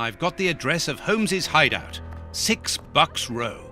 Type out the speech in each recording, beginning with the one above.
I've got the address of Holmes's hideout. 6 Bucks Row.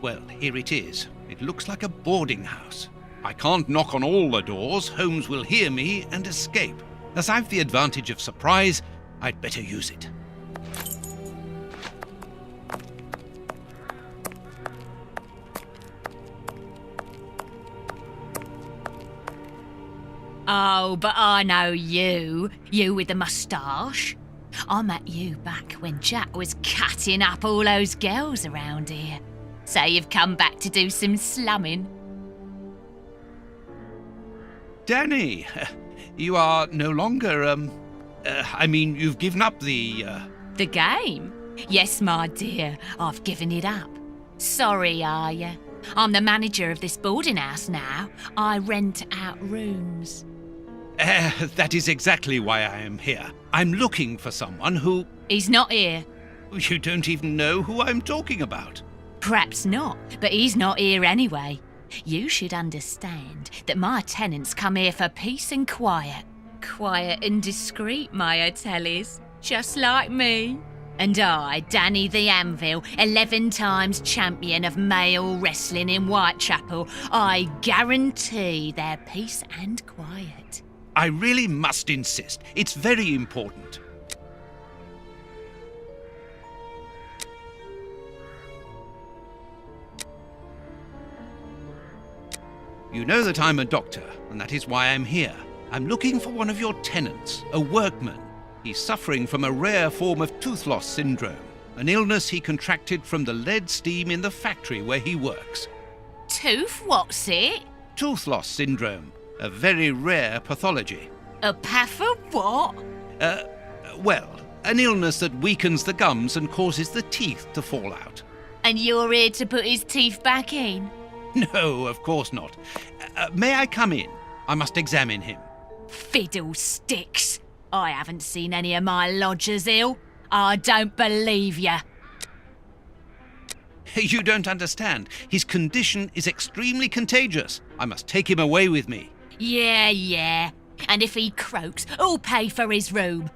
Well, here it is. It looks like a boarding house. I can't knock on all the doors. Holmes will hear me and escape. As I've the advantage of surprise, I'd better use it. Oh, but I know you. You with the moustache. I met you back when Jack was cutting up all those girls around here. So you've come back to do some slumming? Danny, you are no longer, you've given up the... The game? Yes, my dear, I've given it up. Sorry, are you? I'm the manager of this boarding house now. I rent out rooms. That is exactly why I am here. I'm looking for someone who... He's not here. You don't even know who I'm talking about. Perhaps not, but he's not here anyway. You should understand that my tenants come here for peace and quiet. Quiet and discreet, my hotellies, just like me. And I, Danny the Anvil, 11 times champion of male wrestling in Whitechapel, I guarantee their peace and quiet. I really must insist. It's very important. You know that I'm a doctor, and that is why I'm here. I'm looking for one of your tenants, a workman. He's suffering from a rare form of tooth loss syndrome, an illness he contracted from the lead steam in the factory where he works. Tooth, what's it? Tooth loss syndrome, a very rare pathology. A path of what? Well, an illness that weakens the gums and causes the teeth to fall out. And you're here to put his teeth back in? No, of course not. May I come in? I must examine him. Fiddlesticks! I haven't seen any of my lodgers ill. I don't believe you. You don't understand. His condition is extremely contagious. I must take him away with me. Yeah. And if he croaks, who'll pay for his room?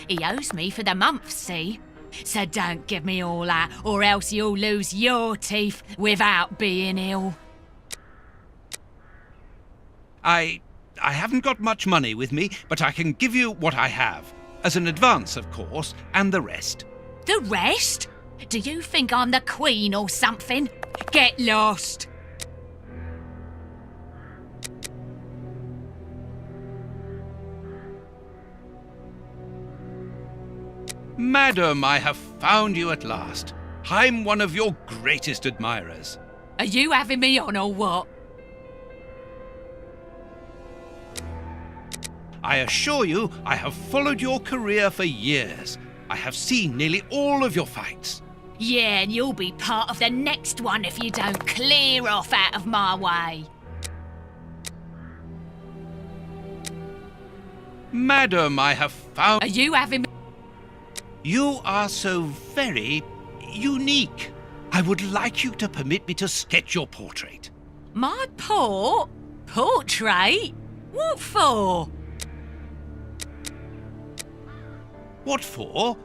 He owes me for the month, see? So don't give me all that, or else you'll lose your teeth without being ill. I haven't got much money with me, but I can give you what I have. As an advance, of course, and the rest. The rest? Do you think I'm the Queen or something? Get lost! Madam, I have found you at last. I'm one of your greatest admirers. Are you having me on or what? I assure you, I have followed your career for years. I have seen nearly all of your fights. Yeah, and you'll be part of the next one if you don't clear off out of my way. Madam, I have found... Are you having me... You are so very unique. I would like you to permit me to sketch your portrait. My portrait? What for? What for?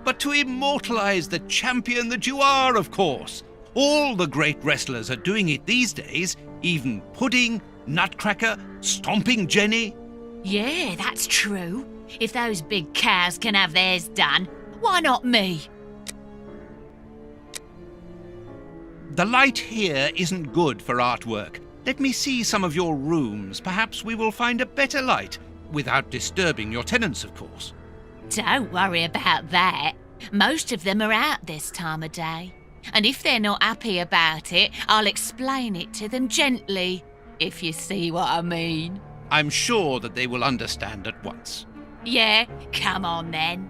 But to immortalize the champion that you are, of course. All the great wrestlers are doing it these days, even Pudding, Nutcracker, Stomping Jenny. Yeah, that's true. If those big cows can have theirs done, why not me? The light here isn't good for artwork. Let me see some of your rooms. Perhaps we will find a better light, without disturbing your tenants, of course. Don't worry about that. Most of them are out this time of day. And if they're not happy about it, I'll explain it to them gently, if you see what I mean. I'm sure that they will understand at once. Yeah, come on then.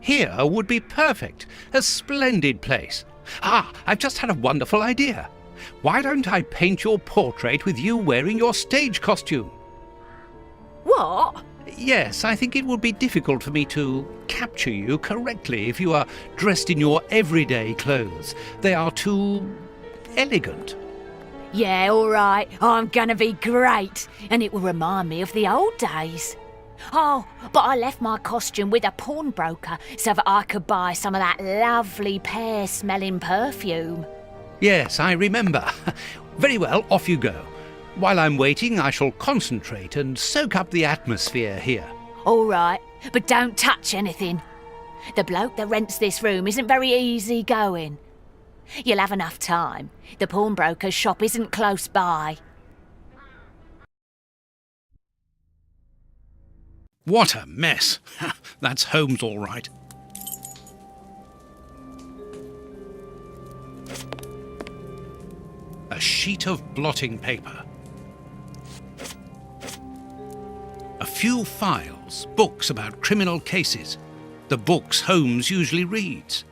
Here would be perfect. A splendid place. Ah, I've just had a wonderful idea. Why don't I paint your portrait with you wearing your stage costume? What? Yes, I think it would be difficult for me to capture you correctly if you are dressed in your everyday clothes. They are too elegant. Yeah, all right. I'm gonna be great. And it will remind me of the old days. Oh, but I left my costume with a pawnbroker so that I could buy some of that lovely pear-smelling perfume. Yes, I remember. Very well, off you go. While I'm waiting, I shall concentrate and soak up the atmosphere here. All right, but don't touch anything. The bloke that rents this room isn't very easy going. You'll have enough time. The pawnbroker's shop isn't close by. What a mess. That's Holmes all right. A sheet of blotting paper. A few files, books about criminal cases. The books Holmes usually reads.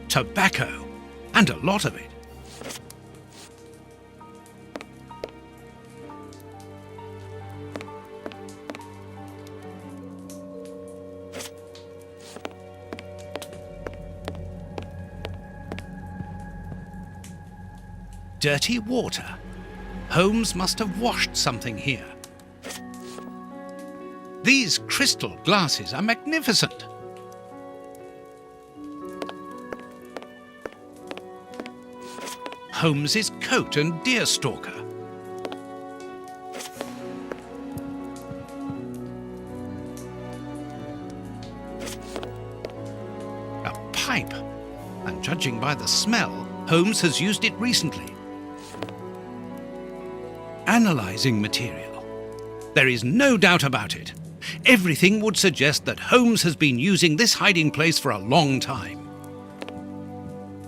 Tobacco, and a lot of it. Dirty water. Holmes must have washed something here. These crystal glasses are magnificent. Holmes's coat and deerstalker. A pipe, and judging by the smell, Holmes has used it recently. Analyzing material. There is no doubt about it. Everything would suggest that Holmes has been using this hiding place for a long time.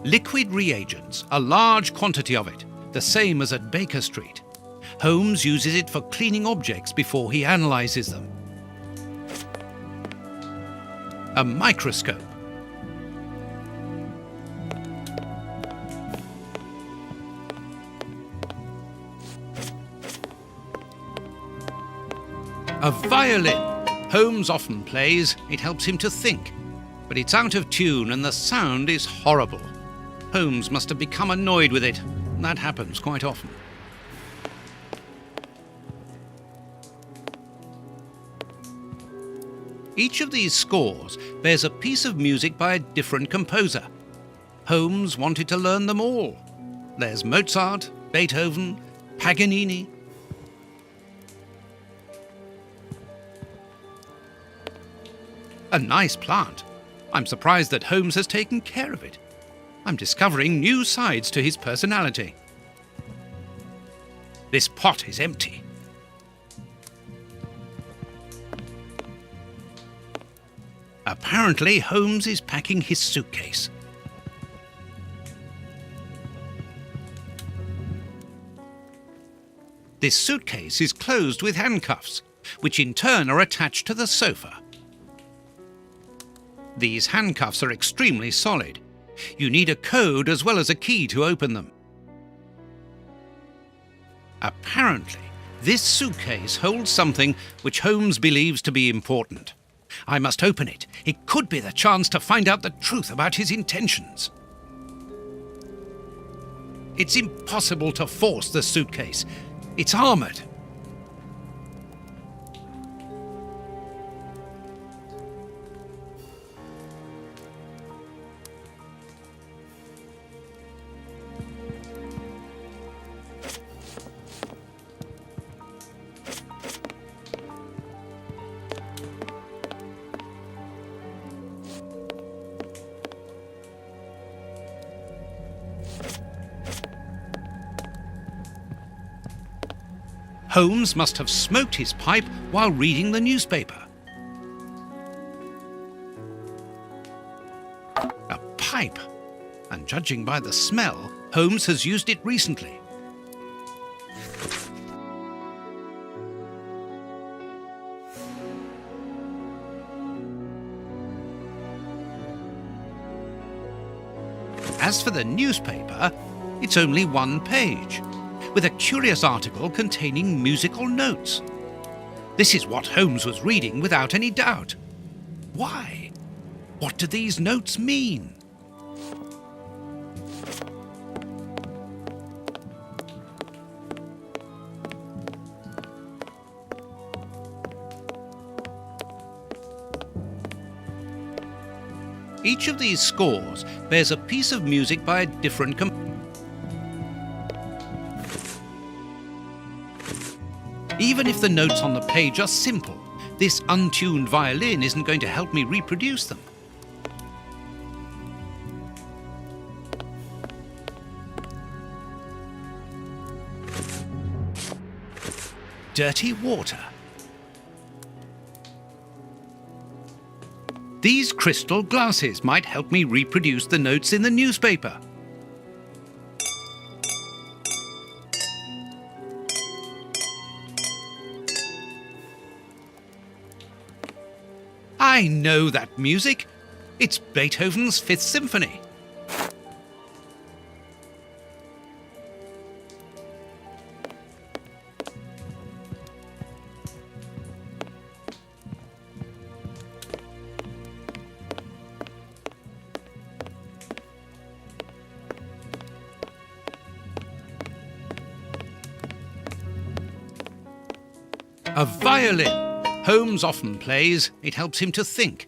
Liquid reagents, a large quantity of it, the same as at Baker Street. Holmes uses it for cleaning objects before he analyzes them. A microscope. A violin. Holmes often plays. It helps him to think. But it's out of tune and the sound is horrible. Holmes must have become annoyed with it. That happens quite often. Each of these scores bears a piece of music by a different composer. Holmes wanted to learn them all. There's Mozart, Beethoven, Paganini. A nice plant. I'm surprised that Holmes has taken care of it. I'm discovering new sides to his personality. This pot is empty. Apparently, Holmes is packing his suitcase. This suitcase is closed with handcuffs, which in turn are attached to the sofa. These handcuffs are extremely solid. You need a code as well as a key to open them. Apparently, this suitcase holds something which Holmes believes to be important. I must open it. It could be the chance to find out the truth about his intentions. It's impossible to force the suitcase. It's armored. Holmes must have smoked his pipe while reading the newspaper. A pipe, and judging by the smell, Holmes has used it recently. As for the newspaper, it's only one page, with a curious article containing musical notes. This is what Holmes was reading without any doubt. Why? What do these notes mean? Each of these scores bears a piece of music by a different Even if the notes on the page are simple, this untuned violin isn't going to help me reproduce them. Dirty water. These crystal glasses might help me reproduce the notes in the newspaper. I know that music. It's Beethoven's Fifth Symphony. A violin. Holmes often plays. It helps him to think.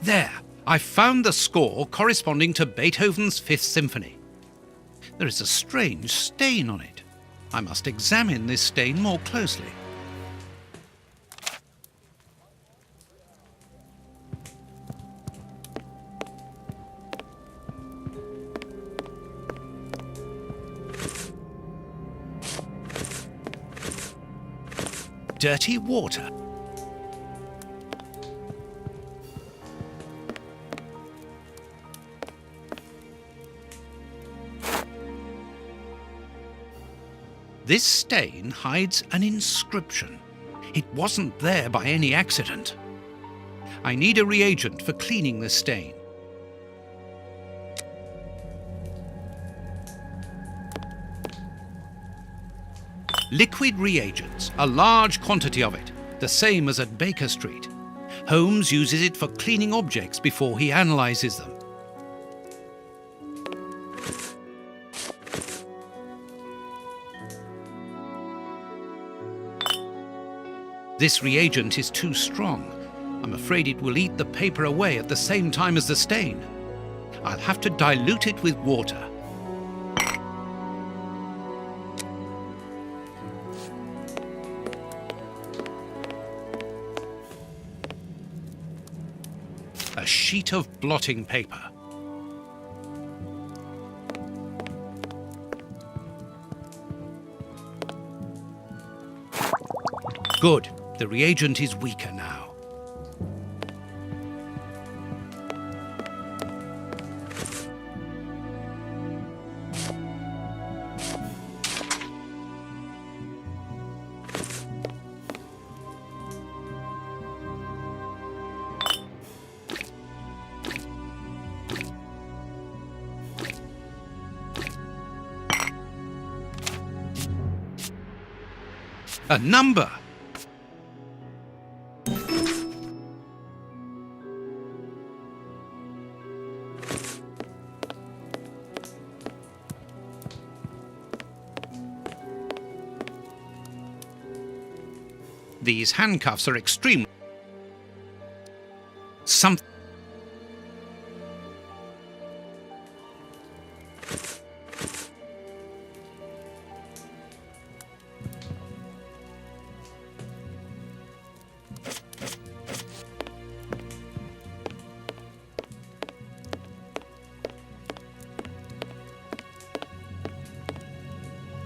There, I found the score corresponding to Beethoven's Fifth Symphony. There is a strange stain on it. I must examine this stain more closely. Dirty water. This stain hides an inscription. It wasn't there by any accident. I need a reagent for cleaning this stain. Liquid reagents, a large quantity of it, the same as at Baker Street. Holmes uses it for cleaning objects before he analyzes them. This reagent is too strong. I'm afraid it will eat the paper away at the same time as the stain. I'll have to dilute it with water. A sheet of blotting paper. Good. The reagent is weaker now. A number. These handcuffs are extremely...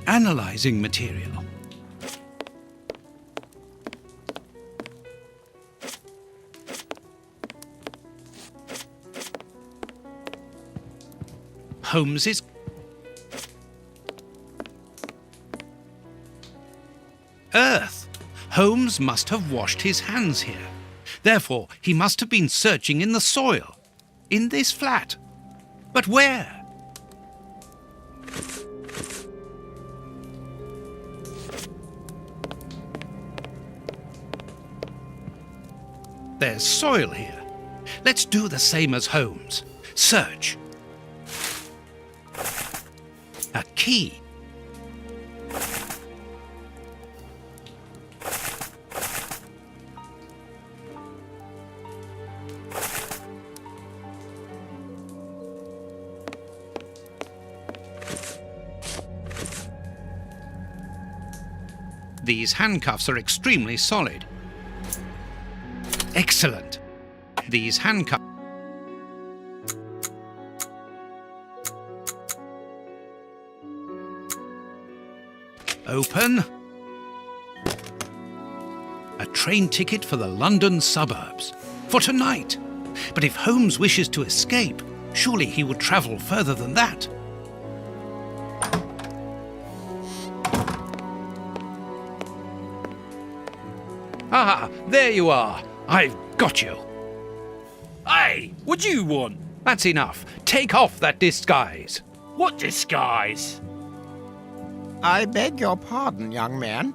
Analyzing material. Holmes's earth. Holmes must have washed his hands here. Therefore, he must have been searching in the soil. In this flat. But where? There's soil here. Let's do the same as Holmes. Search. A key. These handcuffs are extremely solid. Excellent. These handcuffs... Open. A train ticket for the London suburbs. For tonight. But if Holmes wishes to escape, surely he would travel further than that. Ah, there you are. I've got you. Hey, what do you want? That's enough. Take off that disguise. What disguise? I beg your pardon, young man.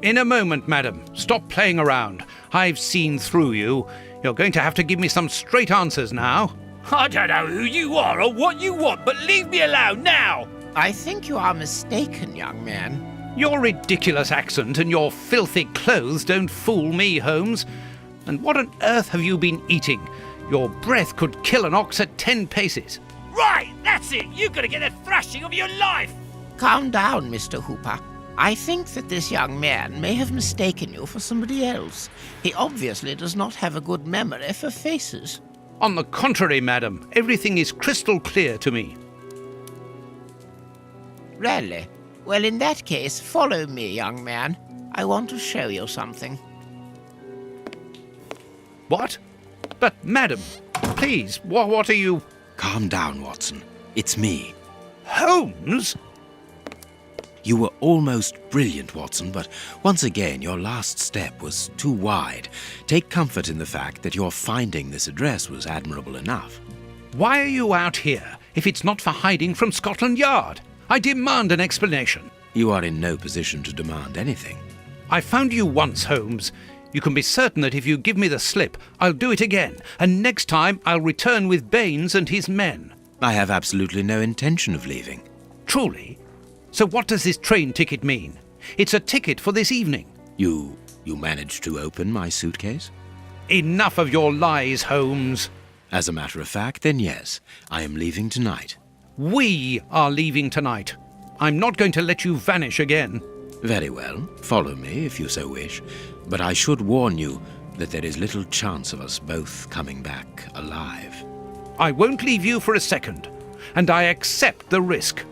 In a moment, madam. Stop playing around. I've seen through you. You're going to have to give me some straight answers now. I don't know who you are or what you want, but leave me alone now! I think you are mistaken, young man. Your ridiculous accent and your filthy clothes don't fool me, Holmes. And what on earth have you been eating? Your breath could kill an ox at 10 paces. Right, that's it! You're gonna get the thrashing of your life! Calm down, Mr. Hooper. I think that this young man may have mistaken you for somebody else. He obviously does not have a good memory for faces. On the contrary, madam, everything is crystal clear to me. Really? Well, in that case, follow me, young man. I want to show you something. What? But, madam, please, what are you... Calm down, Watson. It's me. Holmes? You were almost brilliant, Watson, but once again your last step was too wide. Take comfort in the fact that your finding this address was admirable enough. Why are you out here if it's not for hiding from Scotland Yard? I demand an explanation. You are in no position to demand anything. I found you once, Holmes. You can be certain that if you give me the slip, I'll do it again, and next time I'll return with Baines and his men. I have absolutely no intention of leaving. Truly? So what does this train ticket mean? It's a ticket for this evening. You managed to open my suitcase? Enough of your lies, Holmes. As a matter of fact, then yes, I am leaving tonight. We are leaving tonight. I'm not going to let you vanish again. Very well, follow me if you so wish. But I should warn you that there is little chance of us both coming back alive. I won't leave you for a second, and I accept the risk.